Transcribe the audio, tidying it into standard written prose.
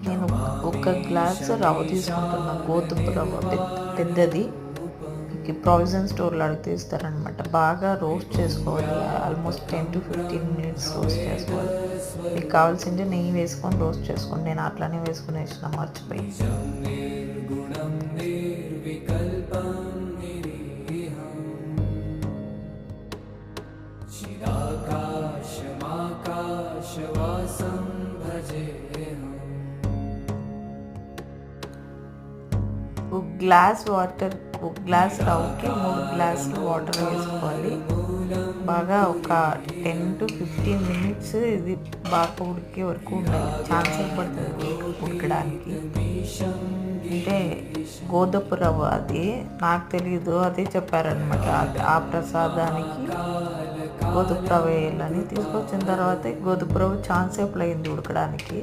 నేను ఒక గ్లాసు రవ్వ తీసుకుంటున్నాను, గోధుమ రవ్వ పెద్దది. ప్రావిజన్ స్టోర్లో అడిగితే ఇస్తారనమాట. బాగా రోస్ట్ చేసుకోవాలి, ఆల్మోస్ట్ 10 to 15 minutes రోస్ట్ చేసుకోవాలి. మీకు కావాల్సింది నెయ్యి వేసుకొని రోస్ట్ చేసుకోండి. నేను అట్లానే వేసుకుని వేసిన మర్చిపోయి. ఒక గ్లాస్ రవ్వకి 3 గ్లాసులు వాటర్ వేసుకోవాలి. బాగా ఒక 10 to 15 minutes ఇది బాగా ఉడికే వరకు ఉండాలి. ఛాన్సెస్ పడుతుంది ఉడకడానికి. అంటే గోధుమ రవ్వ అది నాకు తెలియదు, అదే చెప్పారనమాట. ఆ ప్రసాదానికి గోధుమ రవ్వ వేయాలని తీసుకొచ్చిన తర్వాత గోధుమ రవ్వ ఛాన్సేపులు అయింది ఉడకడానికి.